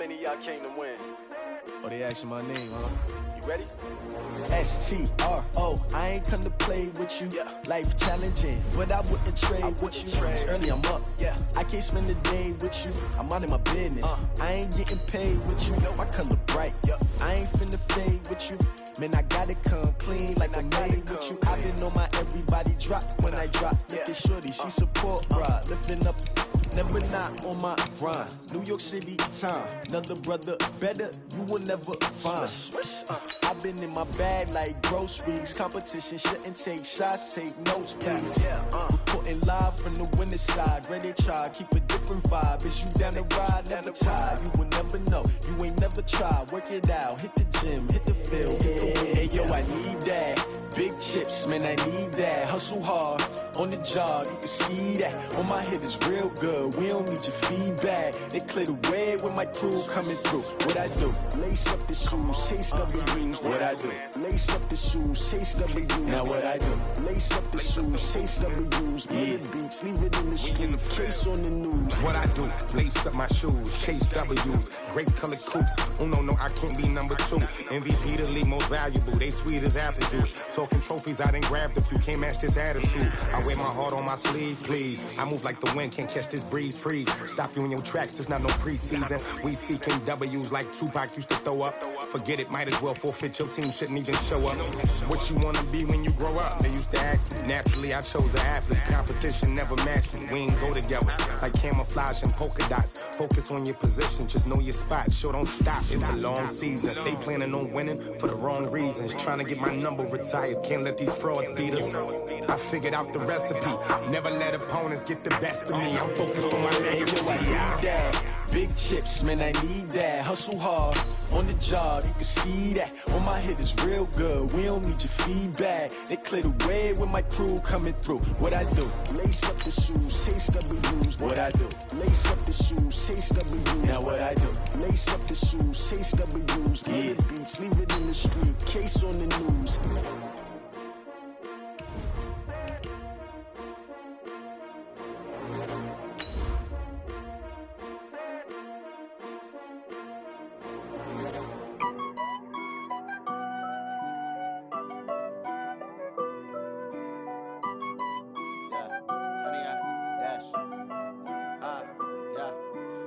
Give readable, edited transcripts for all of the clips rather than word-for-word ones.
many of y'all came to win? Oh, they asking my name, huh? You ready? STRO, I ain't come to play with you. Yeah. Life challenging, but I wouldn't trade with you. It's early, I'm up. Yeah. I can't spend the day with you. I'm out of my business. I ain't getting paid with you. My color bright. Yeah. I ain't finna fade with you. Man, I gotta come clean like I'm made with you. I've been on my everybody drop when I drop. Look at shorty, she support ride. Lifting up, never not on my grind. New York City time, another brother better, you will never find. I've been in my bag like groceries. Competition shouldn't take shots, take notes, please. Reporting live from the winter side. Ready to try, keep a different vibe. Is you down the ride, never tired. You will never know, you ain't never tried. Work it out, hit the gym, hit the field. Hey yo, I need that. Big chips, man, I need that. Hustle hard, on the job, you can see that. On my head is real good, we don't need your feedback. They clear the way with my crew coming through. What I do? Lace up the shoes, chase W's. What I do? Lace up the shoes, chase W's. Now what I do? Lace up the shoes, chase W's. Yeah. Beats, leave it in the street, case on the news. What I do? Lace up my shoes, chase W's. Grape colored coops. Oh no, I can't be number 2. MVP the league most valuable. They sweet as apple juice. Talking trophies, I done grabbed a few. Can't match this attitude. I wear my heart on my sleeve, please. I move like the wind, can't catch this breeze. Freeze. Stop you in your tracks. There's not no preseason. We seeking W's like Tupac used to throw up. Forget it, might as well forfeit. Your team shouldn't even show up. What you wanna be when you grow up? They used to ask me. Naturally, I chose an athlete. Competition never matched me. We ain't go together like camouflage and polka dots. Focus on your position, just know your spot. Sure, don't stop. It's a long season. They planning on winning for the wrong reasons. Trying to get my number retired. Can't let these frauds beat us. I figured out the recipe. Never let opponents get the best of me. I'm focused on my legacy. I need that. Big chips, man, I need that. Hustle hard, on the job, you can see that. On my head is real good, we don't need your feedback. They clear the way with my crew coming through. What I do? Lace up the shoes, chase W's. What I do? Lace up the shoes, chase W's. Now what I do? Lace up the shoes, chase W's. Yeah. Beats, leave it in the street, case on the news.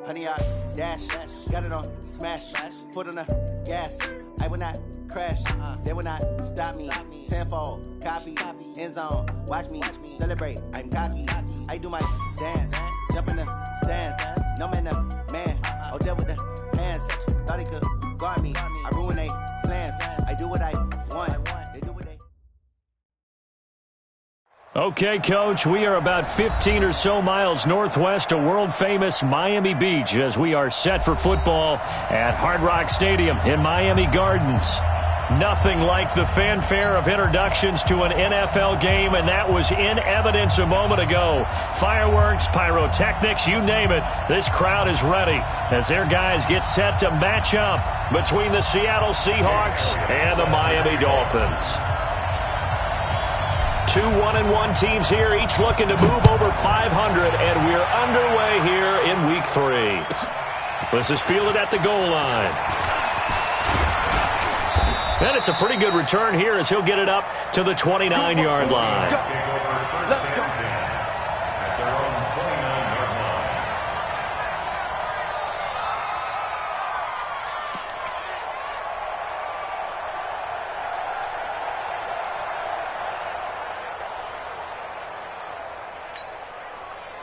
Honey, I dash, got it on smash, foot on the gas. I will not crash, they will not stop me. Tenfold, copy, end zone, watch me celebrate. I'm cocky, I do my dance, jump in the stands. No man, the man, oh, deal with the hands. Thought he could guard me, I ruin they plans. I do what I want, they do what they. Okay, Coach, we are about 15 or so miles northwest of world-famous Miami Beach as we are set for football at Hard Rock Stadium in Miami Gardens. Nothing like the fanfare of introductions to an NFL game, and that was in evidence a moment ago. Fireworks, pyrotechnics, you name it. This crowd is ready as their guys get set to match up between the Seattle Seahawks and the Miami Dolphins. Two 1-1 teams here, each looking to move over 500, and we're underway here in Week 3. This is fielded at the goal line. And it's a pretty good return here as he'll get it up to the 29-yard line. Let's go.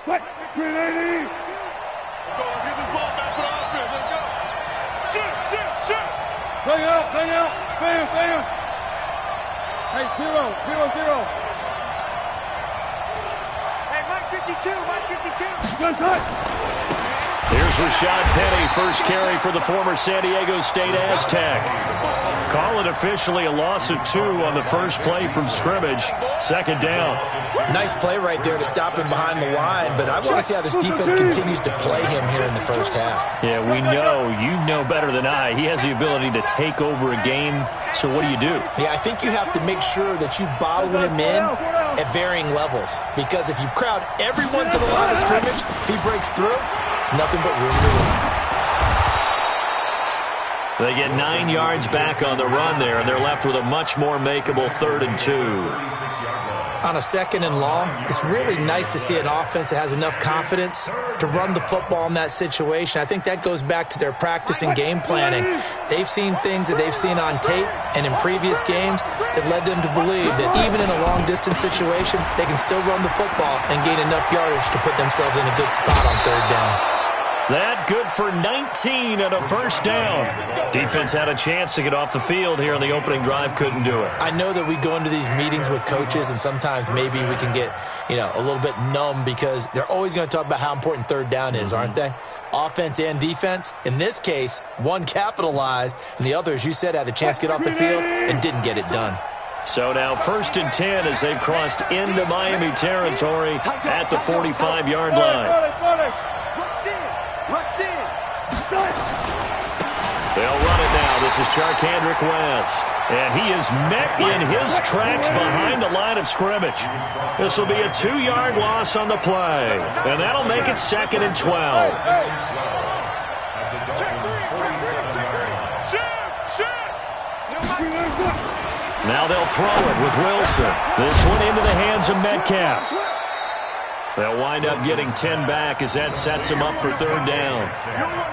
What? 380! Let's go. Let's get this ball back for the offense. Let's go. Shoot. Bring it out. Bam. Hey, 0. Hey, Mike 52. Good touch. Here's Rashad Penny, first carry for the former San Diego State Aztec. Call it officially a loss of 2 on the first play from scrimmage. Second down. Nice play right there to stop him behind the line, but I want to see how this defense continues to play him here in the first half. Yeah, we know, you know better than I, he has the ability to take over a game. So what do? Yeah, I think you have to make sure that you bottle him in at varying levels, because if you crowd everyone to the line of scrimmage, if he breaks through, it's nothing but room to run. They get 9 yards back on the run there, and they're left with a much more makeable 3rd and 2. On a 2nd and long, it's really nice to see an offense that has enough confidence to run the football in that situation. I think that goes back to their practice and game planning. They've seen things that they've seen on tape and in previous games that led them to believe that even in a long-distance situation, they can still run the football and gain enough yardage to put themselves in a good spot on 3rd down. That good for 19 and a first down. Defense had a chance to get off the field here in the opening drive, couldn't do it. I know that we go into these meetings with coaches, and sometimes maybe we can get, a little bit numb because they're always going to talk about how important 3rd down is, aren't they? Offense and defense. In this case, one capitalized, and the other, as you said, had a chance to get off the field and didn't get it done. So now 1st and 10 as they've crossed into Miami territory at the 45-yard line. They'll run it now. This is Charkandrick West. And he is met in his tracks behind the line of scrimmage. This will be a 2-yard loss on the play. And that'll make it 2nd and 12. Now they'll throw it with Wilson. This one into the hands of Metcalf. They'll wind up getting 10 back as that sets them up for 3rd down.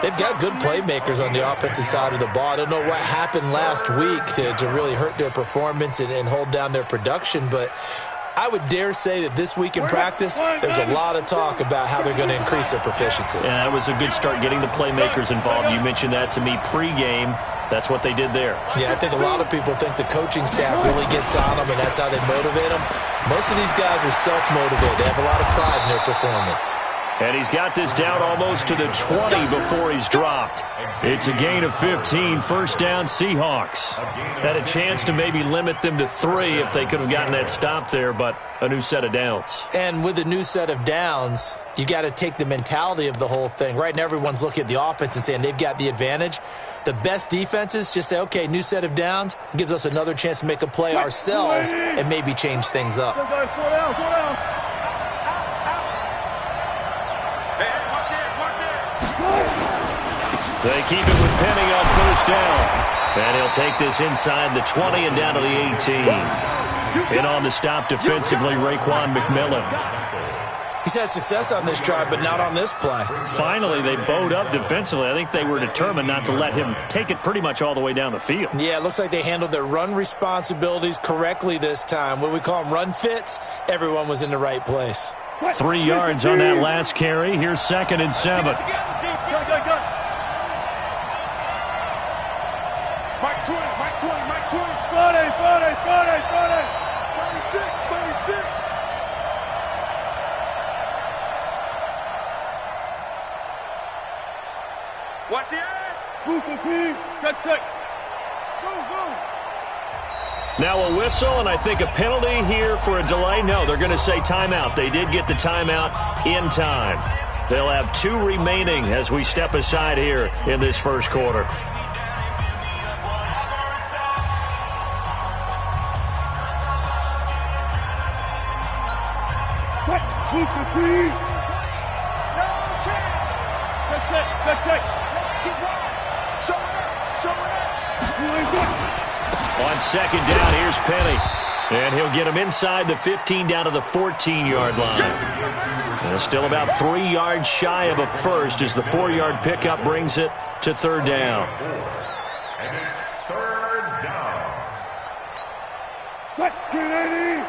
They've got good playmakers on the offensive side of the ball. I don't know what happened last week to really hurt their performance and hold down their production, but I would dare say that this week in practice, there's a lot of talk about how they're going to increase their proficiency. Yeah, that was a good start getting the playmakers involved. You mentioned that to me pregame. That's what they did there. Yeah, I think a lot of people think the coaching staff really gets on them, and that's how they motivate them. Most of these guys are self-motivated. They have a lot of pride in their performance. And he's got this down almost to the 20 before he's dropped. It's a gain of 15, first down Seahawks. Had a chance to maybe limit them to 3 if they could have gotten that stop there, but a new set of downs. And with a new set of downs, you got to take the mentality of the whole thing. Right now everyone's looking at the offense and saying they've got the advantage. The best defenses just say, okay, new set of downs. It gives us another chance to make a play ourselves and maybe change things up. They keep it with Penny on first down. And he'll take this inside the 20 and down to the 18. In on the stop defensively, Raekwon McMillan. He's had success on this drive, but not on this play. Finally, they bowed up defensively. I think they were determined not to let him take it pretty much all the way down the field. Yeah, it looks like they handled their run responsibilities correctly this time. What we call them run fits, everyone was in the right place. 3 yards on that last carry. Here's 2nd and 7. Mike 20, Mike 20. 40. 36. Watch the edge. Move, team. Check. Zoom. Now a whistle, and I think a penalty here for a delay. No, they're going to say timeout. They did get the timeout in time. They'll have 2 remaining as we step aside here in this first quarter. Move, team. Check. On 2nd down, here's Penny. And he'll get him inside the 15 down to the 14-yard line. And still about 3 yards shy of a first as the 4-yard pickup brings it to 3rd down. And it's 3rd down. Set, get ready.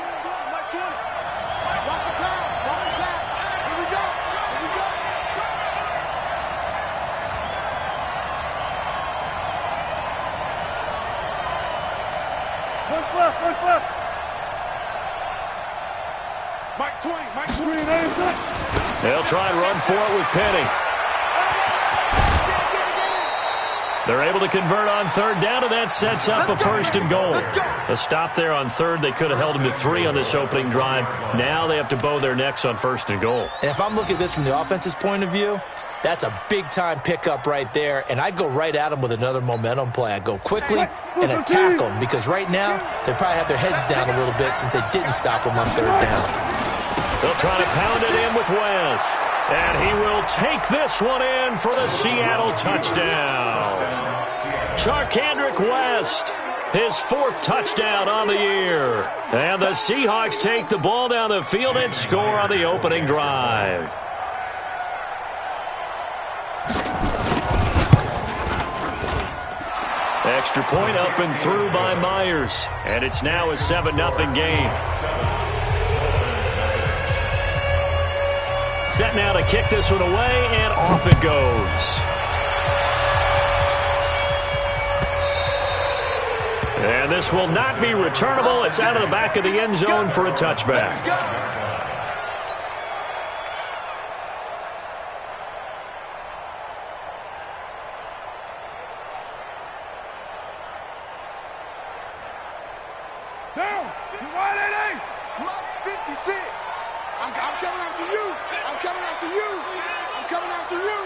Left. Mike 20. They'll try and run for it with Penny. They're able to convert on 3rd down, and that sets up a 1st and goal. A stop there on 3rd. They could have held him to 3 on this opening drive. Now they have to bow their necks on 1st and goal. And if I'm looking at this from the offense's point of view, that's a big-time pickup right there, and I go right at them with another momentum play. I go quickly and attack them because right now they probably have their heads down a little bit since they didn't stop them on 3rd down. They'll try to pound it in with West. And he will take this one in for the Seattle touchdown. Charcandrick West, his 4th touchdown on the year. And the Seahawks take the ball down the field and score on the opening drive. Extra point up and through by Myers. And it's now a 7-0 game. Set now to kick this one away, and off it goes. And this will not be returnable. It's out of the back of the end zone for a touchback. Down. You wide at 8. Max 56. I'm coming after you. I'm coming after you. I'm coming after you.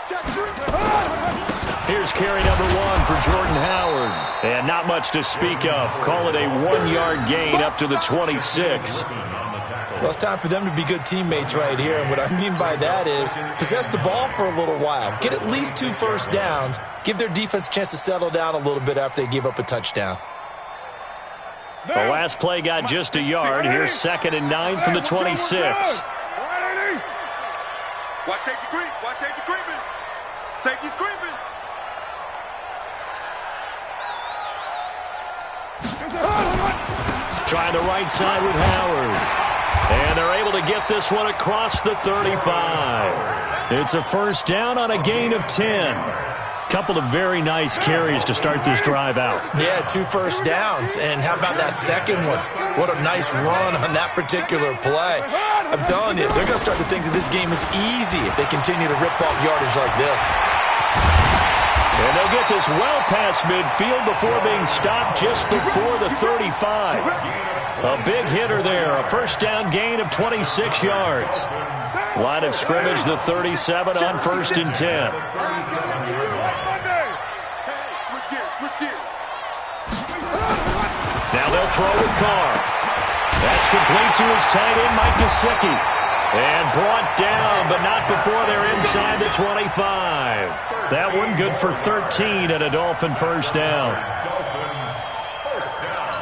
Check 3. Here's carry number 1 for Jordan Howard. And not much to speak of. Call it a 1-yard gain up to the 26. Well, it's time for them to be good teammates right here. And what I mean by that is possess the ball for a little while. Get at least 2 first downs. Give their defense a chance to settle down a little bit after they give up a touchdown. The last play got just a yard. Here's 2nd and 9 from the 26. Watch safety creep. Watch safety creeping. Safety's creeping. Trying the right side with Howard. And they're able to get this one across the 35. It's a first down on a gain of 10. Couple of very nice carries to start this drive out. Yeah, 2 first downs. And how about that second one? What a nice run on that particular play. I'm telling you, they're going to start to think that this game is easy if they continue to rip off yardage like this. And they'll get this well past midfield before being stopped just before the 35. A big hitter there, a first down gain of 26 yards. Line of scrimmage, the 37 on 1st and 10. Switch gears. Now they'll throw with Carr. That's complete to his tight end, Mike Gesicki. And brought down, but not before they're inside the 25. That one good for 13 and a Dolphin first down. Dolphins first down.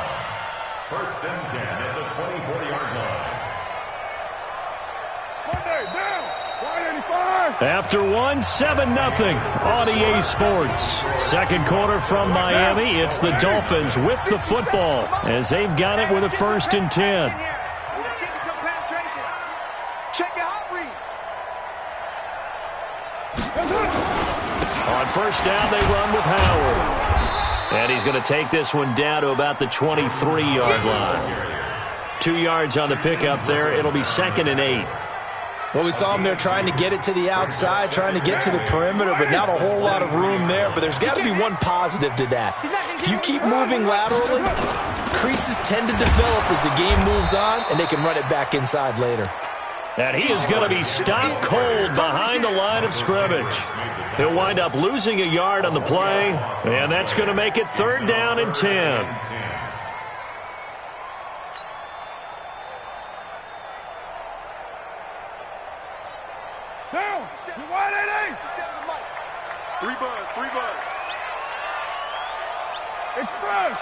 1st and 10 at the 24-yard line. Monday, down. 185. After 7-0 on EA Sports. Second quarter from Miami. It's the Dolphins with the football as they've got it with a 1st and 10. Check your hot read. On first down, they run with Howard. And he's going to take this one down to about the 23-yard line. 2 yards on the pickup there. It'll be 2nd and 8. Well, we saw him there trying to get it to the outside, trying to get to the perimeter, but not a whole lot of room there. But there's got to be one positive to that. If you keep moving laterally, creases tend to develop as the game moves on, and they can run it back inside later. And he is going to be stopped cold behind the line of scrimmage. He'll wind up losing a yard on the play, and that's going to make it 3rd down and 10. Down. You wide at 8. 3 buzz. Express.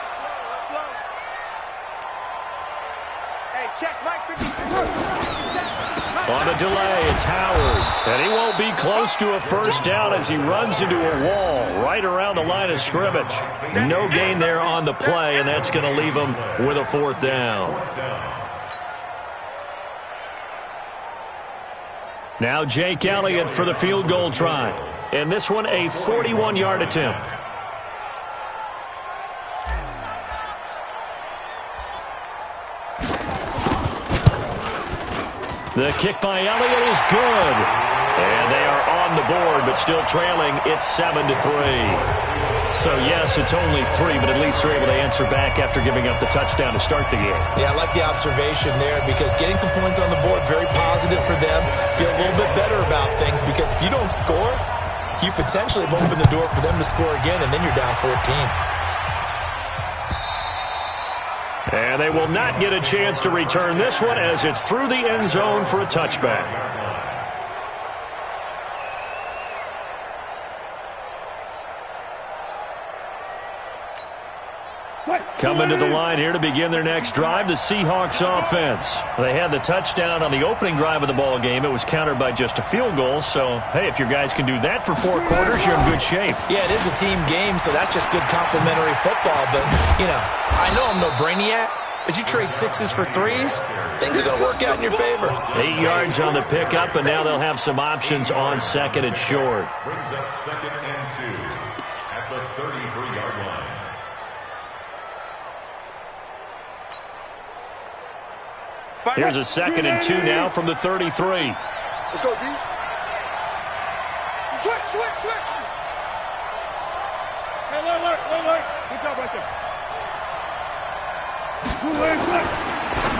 Hey, check Mike 56. On a delay, it's Howard. And he won't be close to a first down as he runs into a wall right around the line of scrimmage. No gain there on the play, and that's going to leave him with a 4th down. Now Jake Elliott for the field goal try. And this one a 41-yard attempt. The kick by Elliott is good. And they are on the board, but still trailing. It's 7-3. So, yes, it's only 3, but at least they're able to answer back after giving up the touchdown to start the game. Yeah, I like the observation there because getting some points on the board, very positive for them. Feel a little bit better about things because if you don't score, you potentially have opened the door for them to score again, and then you're down 14. And they will not get a chance to return this one as it's through the end zone for a touchback. Coming to the line here to begin their next drive, the Seahawks offense. They had the touchdown on the opening drive of the ball game. It was countered by just a field goal. So, hey, if your guys can do that for 4 quarters, you're in good shape. Yeah, it is a team game, so that's just good complementary football. But, I know I'm no brainiac, but you trade 6s for 3s, things are going to work out in your favor. 8 yards on the pickup, and now they'll have some options on second and short. Brings up 2nd and 2 at the 33-yard line. Here's a 2nd and 2 now from the 33. Let's go, D. Switch. Hey, alert. Good job right there.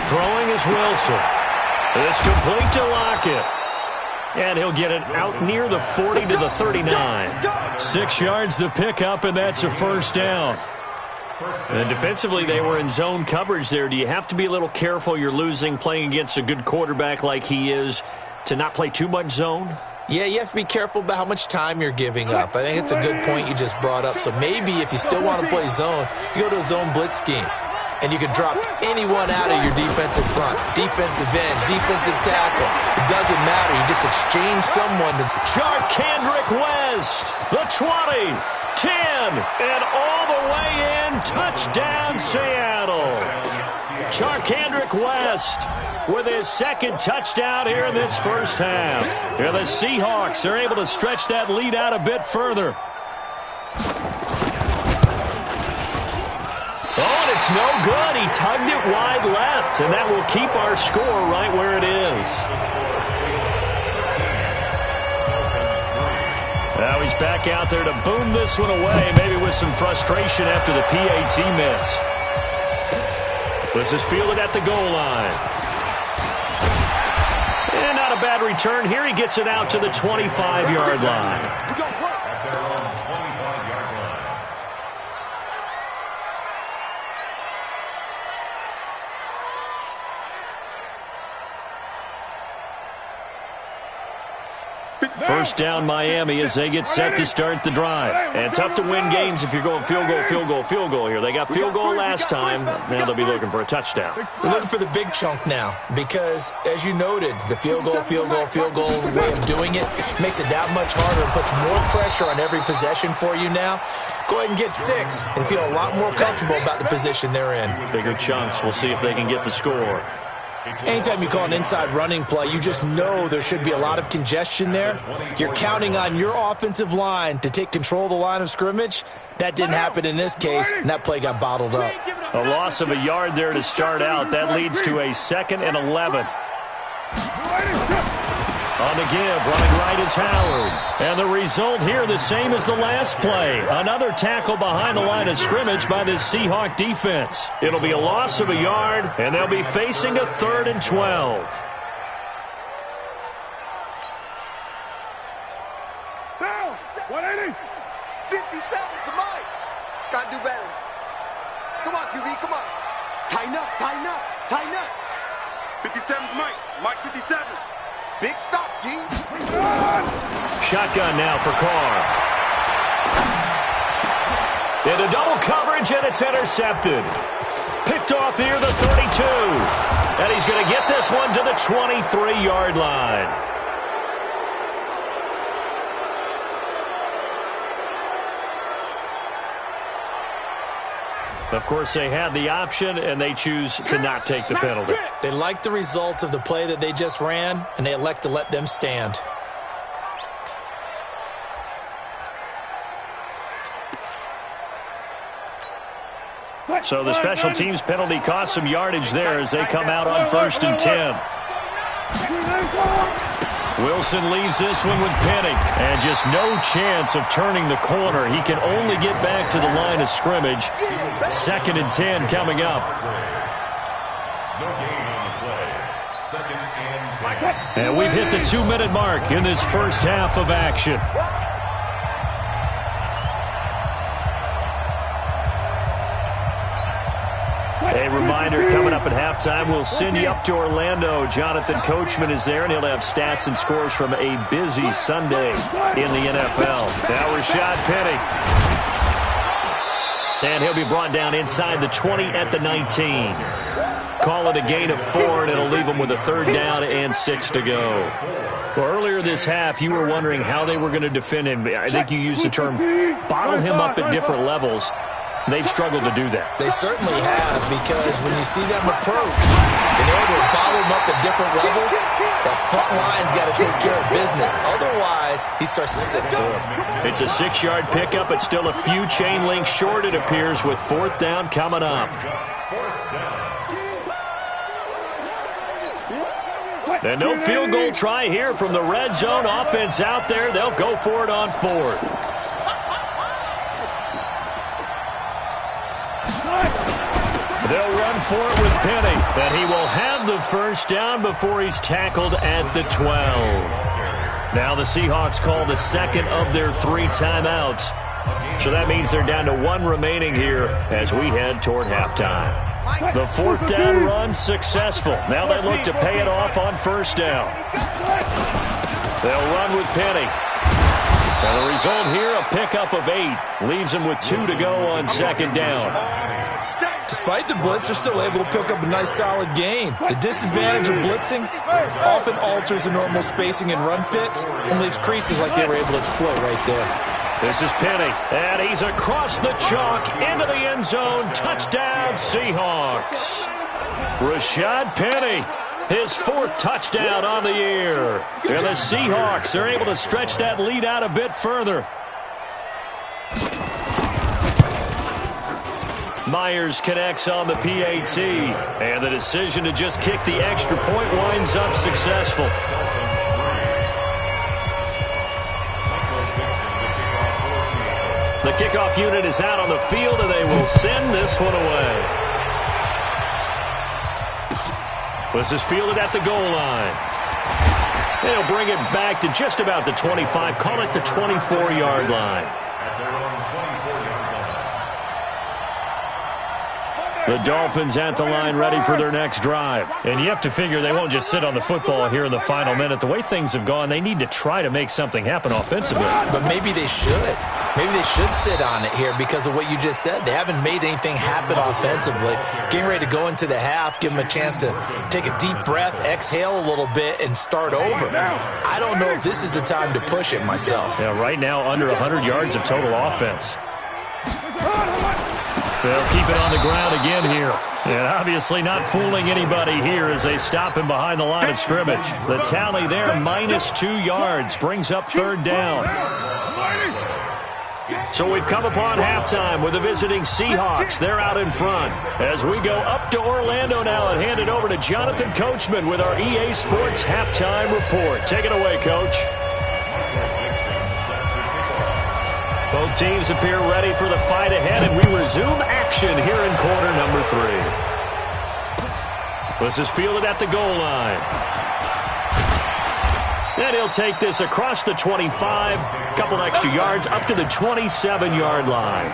Throwing is Wilson. It's complete to Lockett. And he'll get it out near the 40 to the 39. 6 yards the pickup, and that's a first down. And defensively, they were in zone coverage there. Do you have to be a little careful? You're losing playing against a good quarterback like he is to not play too much zone? Yeah, you have to be careful about how much time you're giving up. I think it's a good point you just brought up. So maybe if you still want to play zone, you go to a zone blitz scheme. And you can drop anyone out of your defensive front. Defensive end, defensive tackle. It doesn't matter. You just exchange someone to... Charcandrick West, the 20, 10, and all the way in. Touchdown, Seattle. Charcandrick West with his 2nd touchdown here in this first half. And the Seahawks are able to stretch that lead out a bit further. Oh, and it's no good. He tugged it wide left, and that will keep our score right where it is. Now he's back out there to boom this one away, maybe with some frustration after the PAT miss. This is fielded at the goal line. And not a bad return. Here he gets it out to the 25-yard line. First down Miami as they get set to start the drive. And tough to win games if you're going field goal here. They got field goal last time. Now they'll be looking for a touchdown. They're looking for the big chunk now because, as you noted, the field goal way of doing it makes it that much harder and puts more pressure on every possession for you now. Go ahead and get 6 and feel a lot more comfortable about the position they're in. Bigger chunks. We'll see if they can get the score. Anytime you call an inside running play, you just know there should be a lot of congestion there. You're counting on your offensive line to take control of the line of scrimmage. That didn't happen in this case, and that play got bottled up. A loss of a yard there to start out. That leads to a 2nd and 11. On the give, running right is Howard. And the result here, the same as the last play. Another tackle behind the line of scrimmage by the Seahawk defense. It'll be a loss of a yard, and they'll be facing a 3rd and 12. Down! 180! 57's the mic. Gotta do better. Come on, QB, come on. Tighten up. 57's Mike. Mike 57. Big stop, G. Shotgun now for Carr. Into double coverage, and it's intercepted. Picked off near the 32. And he's going to get this one to the 23-yard line. Of course, they had the option, and they choose to not take the penalty. They like the results of the play that they just ran, and they elect to let them stand. So the special teams penalty cost some yardage there as they come out on 1st and 10. Wilson leaves this one with Penny. And just no chance of turning the corner. He can only get back to the line of scrimmage. 2nd and 10 coming up. No gain on the play. 2nd and 10. And we've hit the 2-minute mark in this first half of action. A reminder, coming up at halftime, we'll send you up to Orlando. Jonathan Coachman is there, and he'll have stats and scores from a busy Sunday in the NFL. Now Rashad Penny. And he'll be brought down inside the 20 at the 19. Call it a gain of 4, and it'll leave them with a 3rd down and 6 to go. Well, earlier this half, you were wondering how they were going to defend him. I think you used the term bottle him up at different levels. They've struggled to do that. They certainly have, because when you see them approach, in order to bottle him up at different levels, that front line's got to take care of business. Otherwise, he starts to sit through him. It's a 6-yard pickup. It's still a few chain links short, it appears, with 4th down coming up. And no field goal try here from the red zone. Offense out there. They'll go for it on 4th. They'll run for it with Penny. And he will have the 1st down before he's tackled at the 12. Now the Seahawks call the 2nd of their 3 timeouts. So that means they're down to 1 remaining here as we head toward halftime. The 4th down run successful. Now they look to pay it off on 1st down. They'll run with Penny. And the result here, a pickup of 8. Leaves them with 2 to go on 2nd down. Despite the blitz, they're still able to pick up a nice, solid gain. The disadvantage of blitzing often alters the normal spacing and run fits and leaves creases like they were able to exploit right there. This is Penny, and he's across the chalk into the end zone. Touchdown, Seahawks. Rashad Penny, his 4th touchdown on the year. And the Seahawks are able to stretch that lead out a bit further. Myers connects on the PAT, and the decision to just kick the extra point winds up successful. The kickoff unit is out on the field, and they will send this one away. This is fielded at the goal line. They'll bring it back to just about the 25, call it the 24-yard line. The Dolphins at the line ready for their next drive. And you have to figure they won't just sit on the football here in the final minute. The way things have gone, they need to try to make something happen offensively. But maybe they should. Maybe they should sit on it here because of what you just said. They haven't made anything happen offensively. Getting ready to go into the half, give them a chance to take a deep breath, exhale a little bit, and start over. I don't know if this is the time to push it myself. Yeah, right now under 100 yards of total offense. They'll keep it on the ground again here. And obviously not fooling anybody here as they stop him behind the line of scrimmage. The tally there, -2 yards, brings up 3rd down. So we've come upon halftime with the visiting Seahawks. They're out in front. As we go up to Orlando now and hand it over to Jonathan Coachman with our EA Sports Halftime Report. Take it away, Coach. Both teams appear ready for the fight ahead, and we resume action here in quarter number 3. This is fielded at the goal line. And he'll take this across the 25, a couple extra yards, up to the 27-yard line.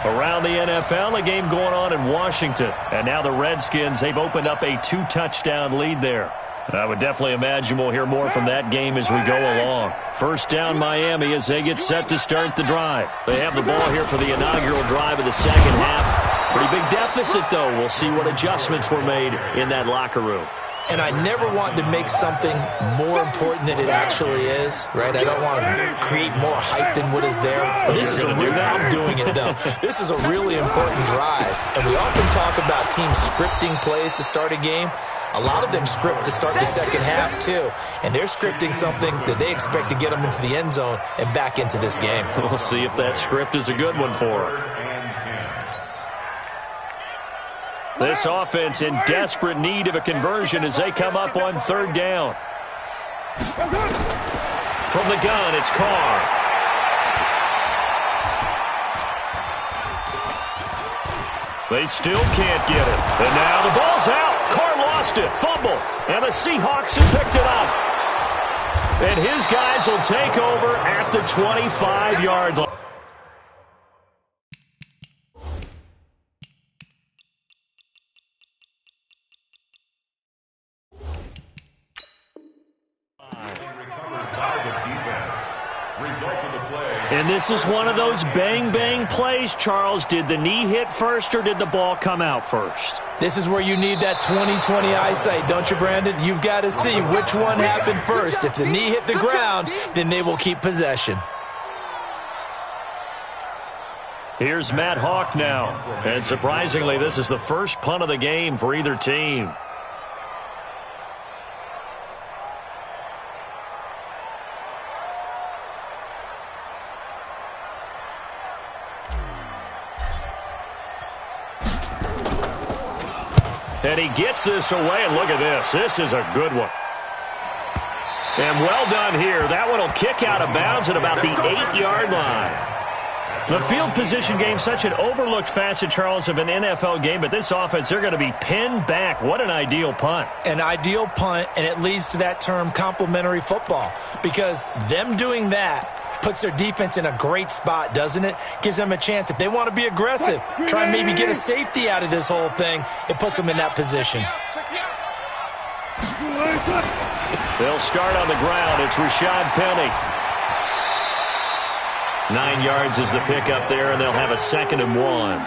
Around the NFL, a game going on in Washington. And now the Redskins, they've opened up a 2-touchdown lead there. I would definitely imagine we'll hear more from that game as we go along. 1st down Miami as they get set to start the drive. They have the ball here for the inaugural drive of the 2nd half. Pretty big deficit, though. We'll see what adjustments were made in that locker room. And I never want to make something more important than it actually is, right? I don't want to create more hype than what is there. But this is I'm doing it, though. This is a really important drive. And we often talk about teams scripting plays to start a game. A lot of them script to start the 2nd half, too. And they're scripting something that they expect to get them into the end zone and back into this game. We'll see if that script is a good one for them. This offense in desperate need of a conversion as they come up on 3rd down. From the gun, it's Carr. They still can't get it. And now the ball's out. Carr lost it. Fumble. And the Seahawks have picked it up. And his guys will take over at the 25-yard line. And this is one of those bang-bang plays, Charles. Did the knee hit first or did the ball come out first? This is where you need that 20/20 eyesight, don't you, Brandon? You've got to see which one happened first. If the knee hit the ground, then they will keep possession. Here's Matt Hawk now. And surprisingly, this is the first punt of the game for either team. And he gets this away, and look at this. This is a good one. And well done here. That one will kick out of bounds at about the 8-yard line. The field position game, such an overlooked facet, Charles, of an NFL game, but this offense, they're going to be pinned back. What an ideal punt. An ideal punt, and it leads to that term complementary football, because them doing that puts their defense in a great spot, doesn't it? Gives them a chance. If they want to be aggressive, try and maybe get a safety out of this whole thing, it puts them in that position. They'll start on the ground. It's Rashad Penny. 9 yards is the pickup there, and they'll have a 2nd and 1.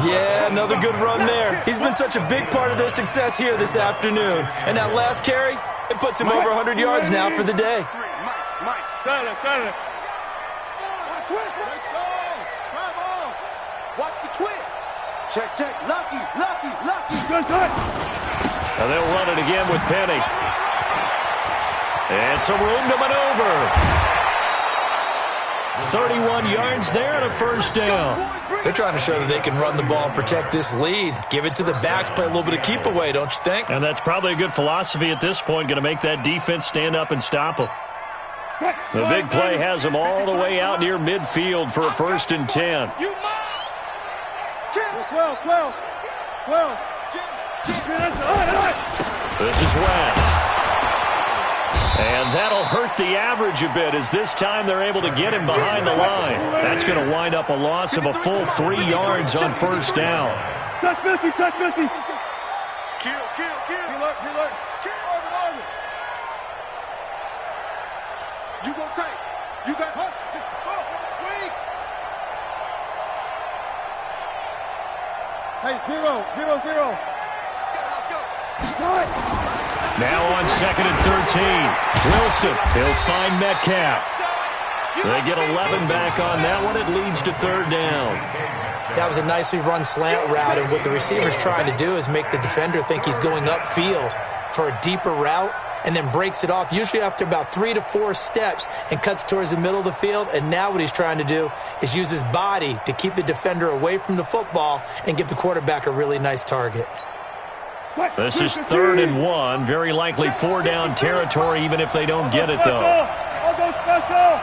Yeah, another good run there. He's been such a big part of their success here this afternoon. And that last carry, it puts him over 100 yards now for the day. Watch the twist. Check. Lucky. And they'll run it again with Penny. And some room to maneuver. 31 yards there and a first down. They're trying to show that they can run the ball and protect this lead. Give it to the backs, play a little bit of keep away, don't you think? And that's probably a good philosophy at this point, going to make that defense stand up and stop them. The big play has them all the way out near midfield for a 1st and 10. This is West. And that'll hurt the average a bit, as this time they're able to get him behind the line. That's going to wind up a loss of a full 3 yards on 1st down. Touch Missy. Kill. You go tight. You got hope. 64. Wait. Hey, 0. Let's go. Now on 2nd and 13. Wilson, he'll find Metcalf. They get 11 back on that one. It leads to 3rd down. That was a nicely run slant route, and what the receiver's trying to do is make the defender think he's going upfield for a deeper route, and then breaks it off, usually after about 3 to 4 steps, and cuts towards the middle of the field. And now what he's trying to do is use his body to keep the defender away from the football and give the quarterback a really nice target. This is 3rd and 1. Very likely 4-down territory, even if they don't get it, though. I'll go special.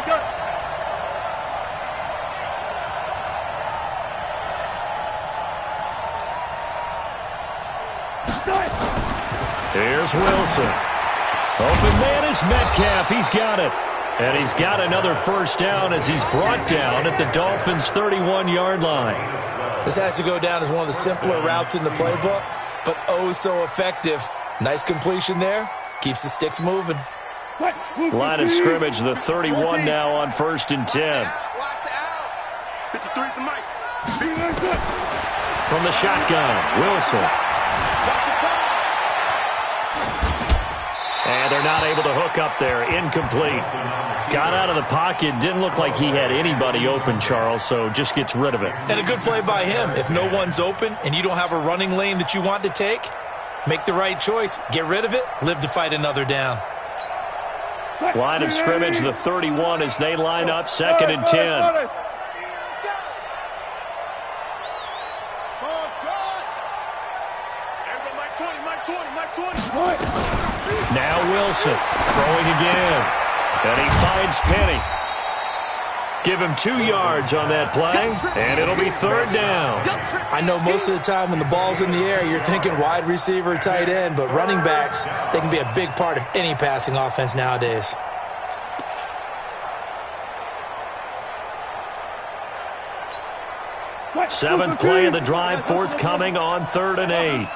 Go. Here's Wilson. Open man is Metcalf. He's got it. And he's got another 1st down as he's brought down at the Dolphins' 31-yard line. This has to go down as one of the simpler routes in the playbook, but oh so effective. Nice completion there. Keeps the sticks moving. Line of scrimmage, the 31 now on 1st and 10. 53 at the mic. From the shotgun, Wilson. And they're not able to hook up there. Incomplete. Got out of the pocket. Didn't look like he had anybody open, Charles, so just gets rid of it. And a good play by him. If no one's open and you don't have a running lane that you want to take, make the right choice. Get rid of it. Live to fight another down. Line of scrimmage, the 31 as they line up, 2nd and 10. Now Wilson throwing again. And he finds Penny. Give him 2 yards on that play, and it'll be 3rd down. I know most of the time when the ball's in the air, you're thinking wide receiver, tight end, but running backs, they can be a big part of any passing offense nowadays. Seventh play of the drive, forthcoming on 3rd and 8.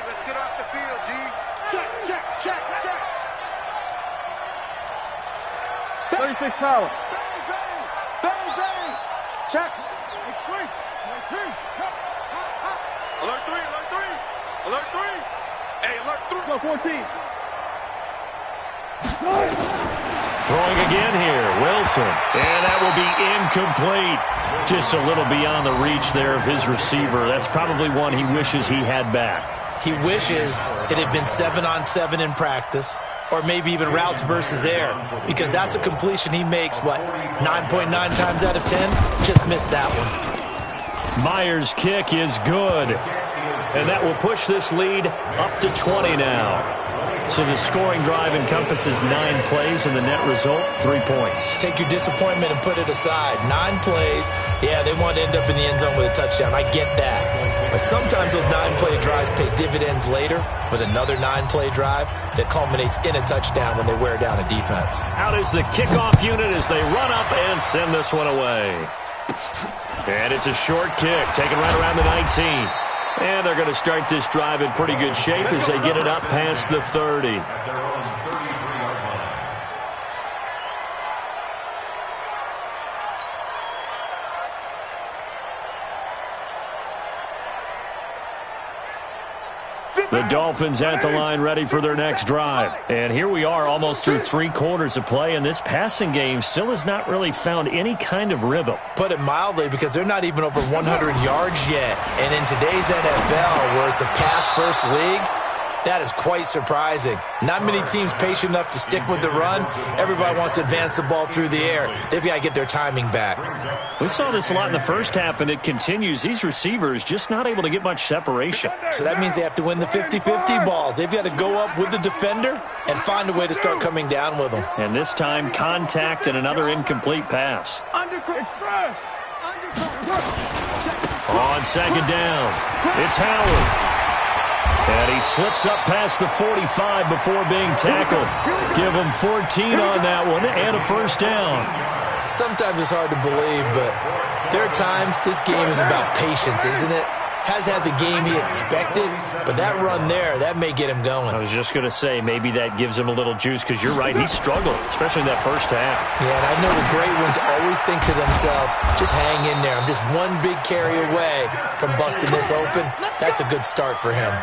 Let's get off the field, D. Check. 36 power. Check. Explain. Alert 3, alert 3. Alert 3. Hey, alert 3. Go 14. Throwing again here, Wilson. And that will be incomplete. Just a little beyond the reach there of his receiver. That's probably one he wishes he had back. He wishes it had been 7-on-7 in practice, or maybe even routes versus air, because that's a completion he makes, 9.9 times out of 10? Just missed that one. Myers' kick is good. And that will push this lead up to 20 now. So the scoring drive encompasses 9 plays, and the net result, 3 points. Take your disappointment and put it aside. 9 plays. Yeah, they want to end up in the end zone with a touchdown. I get that. But sometimes those 9-play drives pay dividends later with another 9-play drive that culminates in a touchdown when they wear down a defense. Out is the kickoff unit as they run up and send this one away. And it's a short kick, taken right around the 19. And they're going to start this drive in pretty good shape as they get it up past the 30. The Dolphins at the line ready for their next drive. And here we are almost through 3 quarters of play, and this passing game still has not really found any kind of rhythm. Put it mildly, because they're not even over 100 yards yet. And in today's NFL, where it's a pass-first league, that is quite surprising. Not many teams patient enough to stick with the run. Everybody wants to advance the ball through the air. They've got to get their timing back. We saw this a lot in the first half, and it continues. These receivers just not able to get much separation. So that means they have to win the 50-50 balls. They've got to go up with the defender and find a way to start coming down with them. And this time, contact and another incomplete pass. On second down, it's Howard. And he slips up past the 45 before being tackled. Give him 14 on that one and a first down. Sometimes it's hard to believe, but there are times this game is about patience, isn't it? Has had the game he expected, but that run there, that may get him going. I was just going to say, maybe that gives him a little juice, because you're right, he struggled, especially in that first half. Yeah, and I know the great ones always think to themselves, just hang in there. I'm just one big carry away from busting this open. That's a good start for him.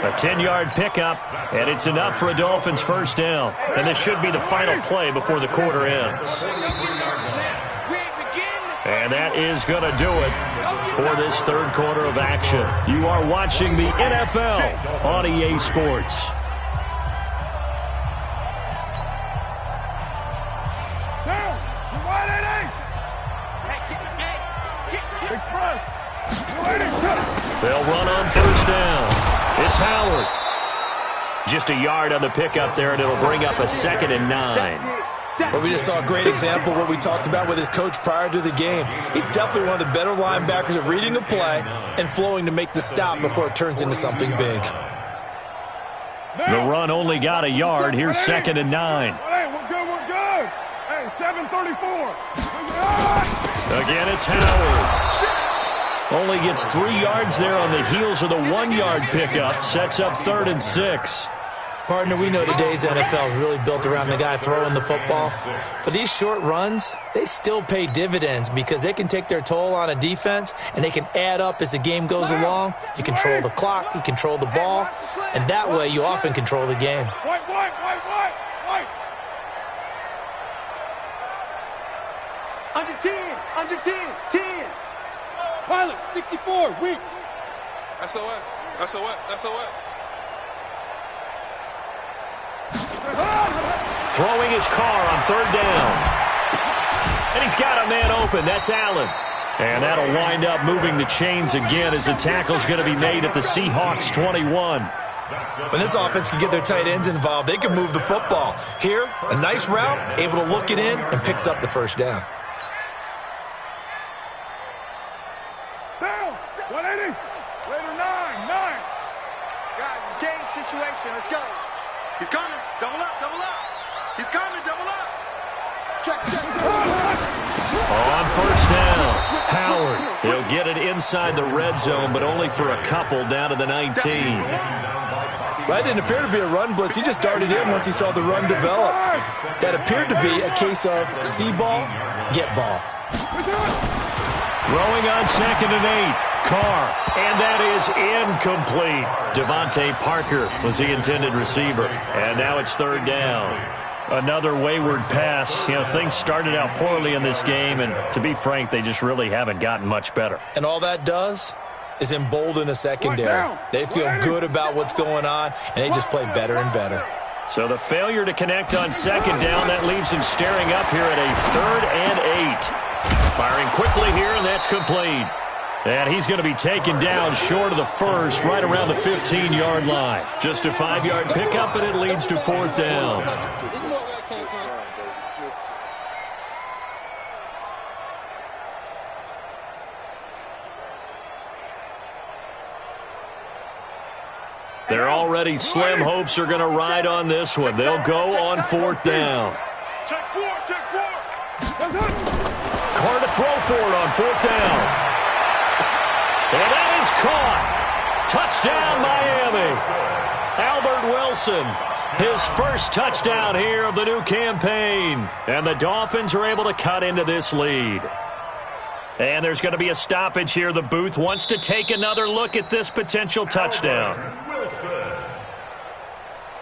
A 10-yard pickup, and it's enough for a Dolphins first down. And this should be the final play before the quarter ends. And that is going to do it for this third quarter of action. You are watching the NFL on EA Sports. They'll run on first down. It's Howard. Just a yard on the pickup there, and it'll bring up a 2nd and 9. But we just saw a great example of what we talked about with his coach prior to the game. He's definitely one of the better linebackers at reading a play and flowing to make the stop before it turns into something big. The run only got a yard. Here's 2nd and 9. Hey, we're good. Hey, 7:34. Again, it's Howard. Only gets 3 yards there on the heels of the 1-yard pickup. Sets up 3rd and 6. Partner, we know today's NFL is really built around the guy throwing the football. But these short runs, they still pay dividends because they can take their toll on a defense, and they can add up as the game goes along. You control the clock, you control the ball, and that way you often control the game. White. Under 10. Pilot, 64, weak. SOS. Throwing his car on 3rd down. And he's got a man open. That's Allen. And that'll wind up moving the chains again as the tackle's going to be made at the Seahawks 21. When this offense can get their tight ends involved, they can move the football. Here, a nice route, able to look it in, and picks up the first down. Down. 180. Later 9. Guys, it's game situation. Let's go. He's coming. Double up. He's coming. Double up. Check. On first down, Howard. He'll get it inside the red zone, but only for a couple down to the 19. Well, that didn't appear to be a run blitz. He just darted in once he saw the run develop. That appeared to be a case of see ball, get ball. Throwing on 2nd and 8. Carr. And that is incomplete. Devontae Parker was the intended receiver. And now it's 3rd down. Another wayward pass. You know, things started out poorly in this game, and to be frank, they just really haven't gotten much better. And all that does is embolden a secondary. They feel good about what's going on, and they just play better and better. So the failure to connect on 2nd down, that leaves him staring up here at a 3rd and 8. Firing quickly here, and that's complete. And he's going to be taken down short of the first, right around the 15-yard line. Just a 5-yard pickup, and it leads to 4th down. They're already slim hopes are going to ride on this one. They'll go on 4th down. Take 4, take 4. Carr to throw for it on 4th down. And that is caught. Touchdown, Miami. Albert Wilson, his first touchdown here of the new campaign. And the Dolphins are able to cut into this lead. And there's going to be a stoppage here. The booth wants to take another look at this potential touchdown. Wilson.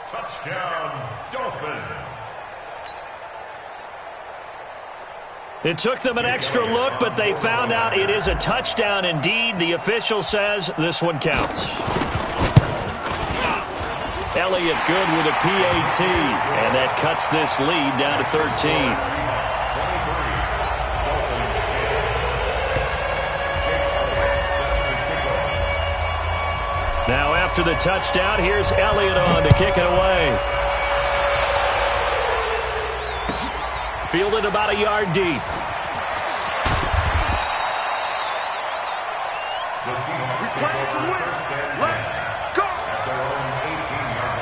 Touchdown, Dolphins. It took them an extra look, but they found out it is a touchdown indeed. The official says this one counts. Elliott good with a PAT, and that cuts this lead down to 13. Now after the touchdown, here's Elliott on to kick it away. Fielded about a yard deep. We play to win. Let's go. At their own 18-yard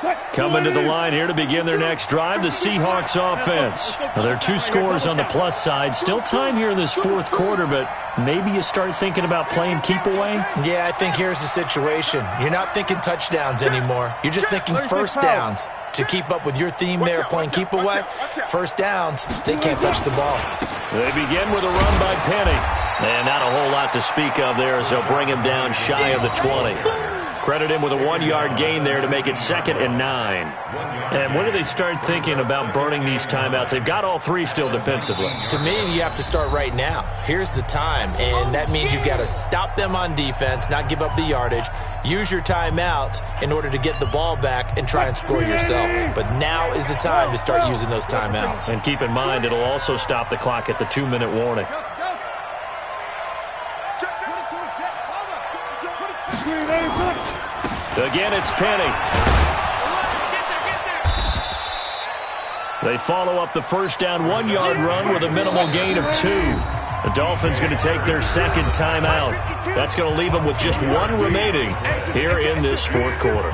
line. Coming to the line here to begin their next drive, the Seahawks offense. Now, there are 2 scores on the plus side. Still time here in this 4th quarter, but maybe you start thinking about playing keep away? Yeah, I think here's the situation. You're not thinking touchdowns anymore. You're just thinking first downs. To keep up with your theme there, playing keep away, first downs, they can't touch the ball. They begin with a run by Penny. And not a whole lot to speak of there as they'll bring him down shy of the 20. Credit him with a 1-yard gain there to make it 2nd and 9. And when do they start thinking about burning these timeouts? They've got all 3 still defensively. To me, you have to start right now. Here's the time, and that means you've got to stop them on defense, not give up the yardage, use your timeouts in order to get the ball back and try and score yourself. But now is the time to start using those timeouts. And keep in mind, it'll also stop the clock at the 2-minute warning. Again, it's Penny. They follow up the first down 1-yard run with a minimal gain of 2. The Dolphins going to take their 2nd timeout. That's going to leave them with just 1 remaining here in this 4th quarter.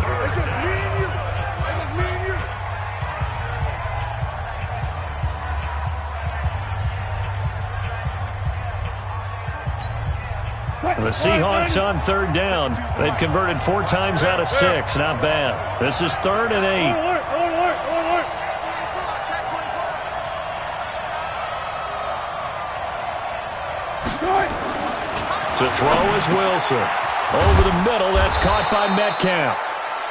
The Seahawks on 3rd down. They've converted 4 times out of 6. Not bad. This is 3rd and 8. To throw is Wilson. Over the middle, that's caught by Metcalf.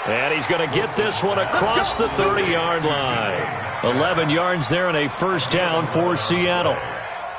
And he's going to get this one across the 30-yard line. 11 yards there and a first down for Seattle.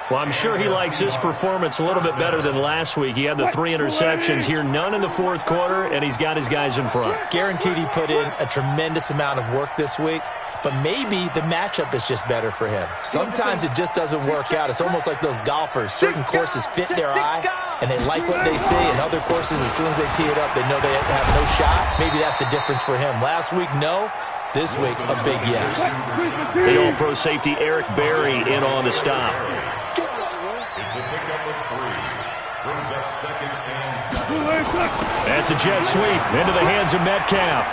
Well, I'm sure he likes his performance a little bit better than last week. He had the 3 interceptions here, none in the 4th quarter, and he's got his guys in front. Guaranteed he put in a tremendous amount of work this week, but maybe the matchup is just better for him. Sometimes it just doesn't work out. It's almost like those golfers. Certain courses fit their eye, and they like what they see, and other courses, as soon as they tee it up, they know they have no shot. Maybe that's the difference for him. Last week, no. This week, a big yes. The All-Pro safety Eric Berry in on the stop. It's a pickup of 3. Brings up 2nd and 7. That's a jet sweep into the hands of Metcalf.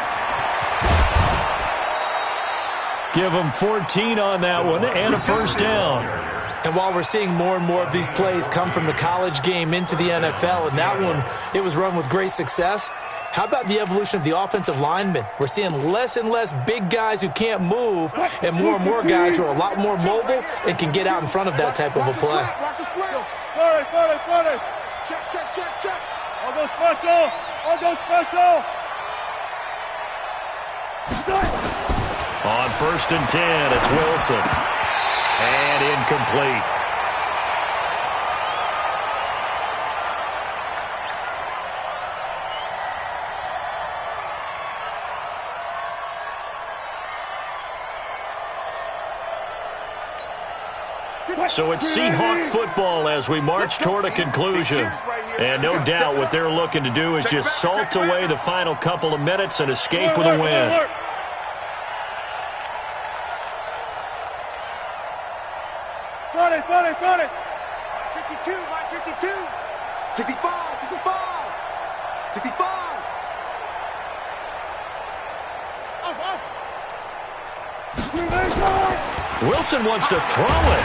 Give him 14 on that one and a first down. And while we're seeing more and more of these plays come from the college game into the NFL, and that one, it was run with great success, how about the evolution of the offensive linemen? We're seeing less and less big guys who can't move and more guys who are a lot more mobile and can get out in front of that type of a play. Watch the slam. 40. Check. I'll go special. On 1st and 10, it's Wilson. And incomplete. So it's Seahawk football as we march toward a conclusion. And no doubt what they're looking to do is just salt away the final couple of minutes and escape with a win. Got it. 52, Mike 52. 65. Wilson wants to throw it.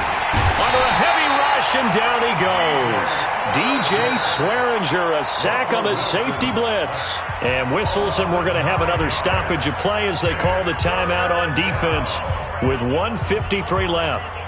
Under a heavy rush, and down he goes. DJ Swearinger, a sack on the safety blitz. And whistles, and we're going to have another stoppage of play as they call the timeout on defense with 1:53 left.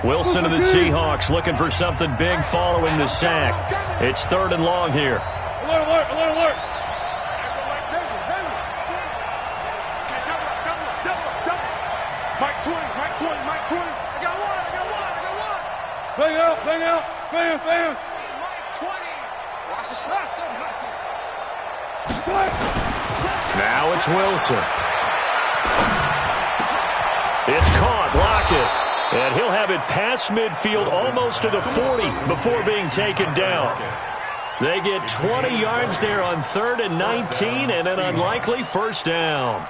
Wilson of the Seahawks looking for something big following the sack. It's 3rd and long here. Alert. Mike 20. I got one. Bang out. Mike 20. Watch the shot. Now it's Wilson. It's caught. Lockett. And he'll have it past midfield, almost to the 40 before being taken down. They get 20 yards there on 3rd and 19 and an unlikely first down.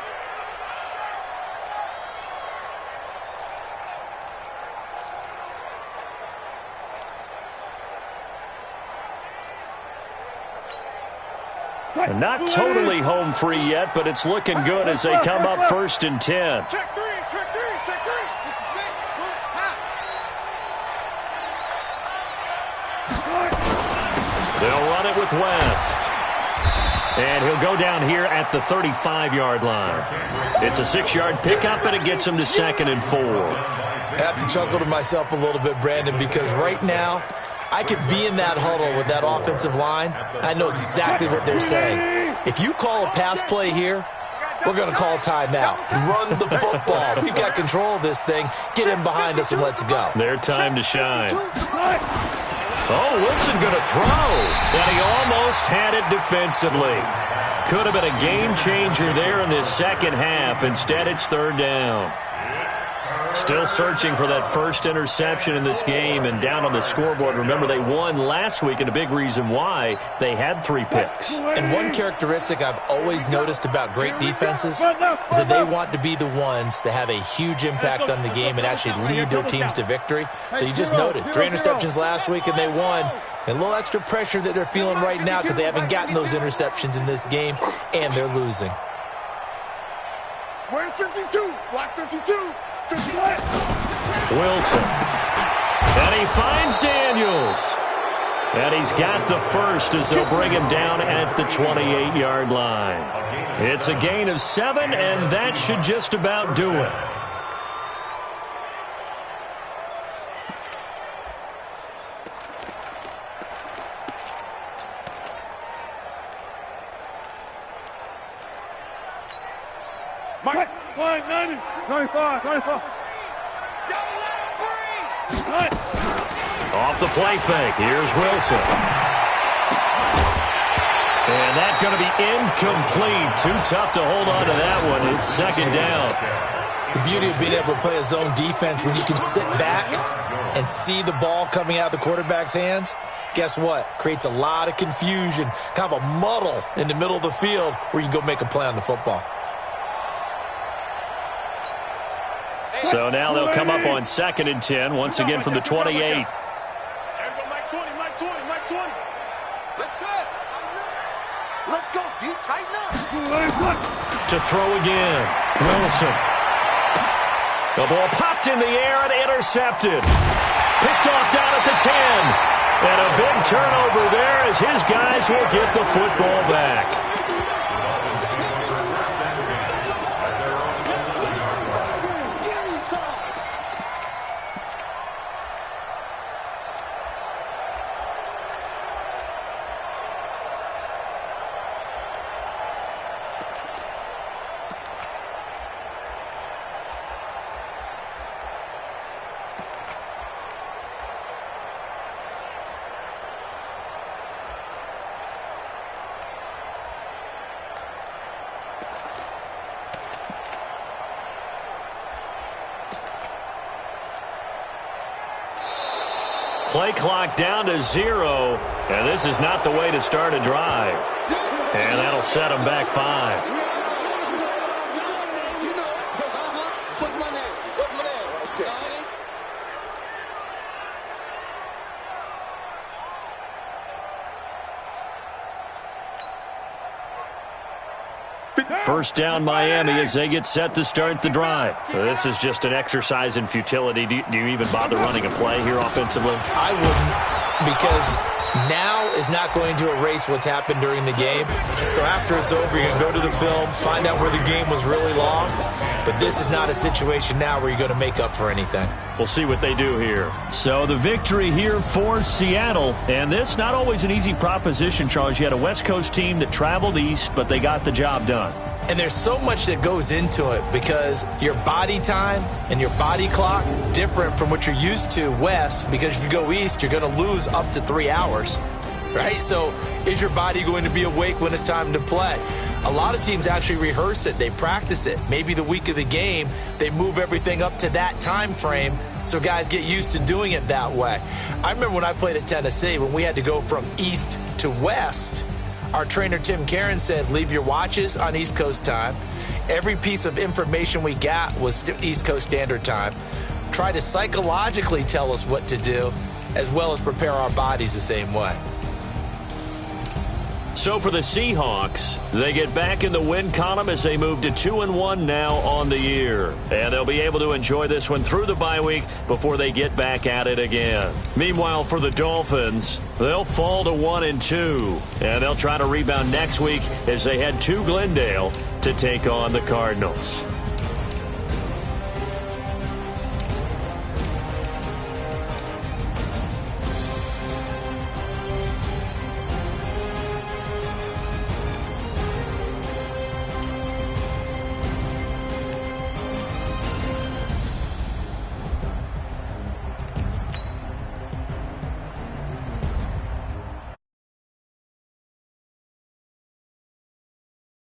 And not totally home free yet, but it's looking good as they come up 1st and 10. Check three. They'll run it with West. And he'll go down here at the 35-yard line. It's a 6-yard pickup, and it gets him to 2nd and 4. I have to chuckle to myself a little bit, Brandon, because right now I could be in that huddle with that offensive line. I know exactly what they're saying. If you call a pass play here, we're going to call timeout. Run the football. We've got control of this thing. Get in behind us and let's go. Their time to shine. Oh, Wilson going to throw. And he almost had it defensively. Could have been a game changer there in this second half. Instead, it's 3rd down. Still searching for that first interception in this game and down on the scoreboard. Remember, they won last week, and a big reason why they had 3 picks. And one characteristic I've always noticed about great defenses is that they want to be the ones that have a huge impact on the game and actually lead their teams to victory. So you just noted 3 interceptions last week, and they won. And a little extra pressure that they're feeling right now because they haven't gotten those interceptions in this game, and they're losing. Where's 52? Watch 52. Wilson. And he finds Daniels. And he's got the first as they'll bring him down at the 28-yard line. It's a gain of 7, and that should just about do it. Mike, 90, 95. Off the play fake. Here's Wilson. And that's going to be incomplete. Too tough to hold on to that one. It's 2nd down. The beauty of being able to play a zone defense when you can sit back and see the ball coming out of the quarterback's hands, guess what? Creates a lot of confusion, kind of a muddle in the middle of the field where you can go make a play on the football. So now they'll come up on 2nd and 10, once again from the 28. Let's go, D. Tighten up. To throw again. Wilson. The ball popped in the air and intercepted. Picked off down at the 10. And a big turnover there as his guys will get the football back. Play clock down to 0, and this is not the way to start a drive. And that'll set them back 5. First down Miami as they get set to start the drive. This is just an exercise in futility. Do you even bother running a play here offensively? I wouldn't, because now is not going to erase what's happened during the game. So after it's over, you're going to go to the film, find out where the game was really lost. But this is not a situation now where you're going to make up for anything. We'll see what they do here. So the victory here for Seattle. And this not always an easy proposition, Charles. You had a West Coast team that traveled east, but they got the job done. And there's so much that goes into it because your body time and your body clock different from what you're used to west, because if you go east, you're going to lose up to 3 hours, right? So is your body going to be awake when it's time to play? A lot of teams actually rehearse it. They practice it. Maybe the week of the game, they move everything up to that time frame so guys get used to doing it that way. I remember when I played at Tennessee, when we had to go from east to west, our trainer, Tim Karen, said, leave your watches on East Coast time. Every piece of information we got was East Coast Standard Time. Try to psychologically tell us what to do, as well as prepare our bodies the same way. So for the Seahawks, they get back in the win column as they move to 2-1 now on the year. And they'll be able to enjoy this one through the bye week before they get back at it again. Meanwhile, for the Dolphins, they'll fall to 1-2. And they'll try to rebound next week as they head to Glendale to take on the Cardinals.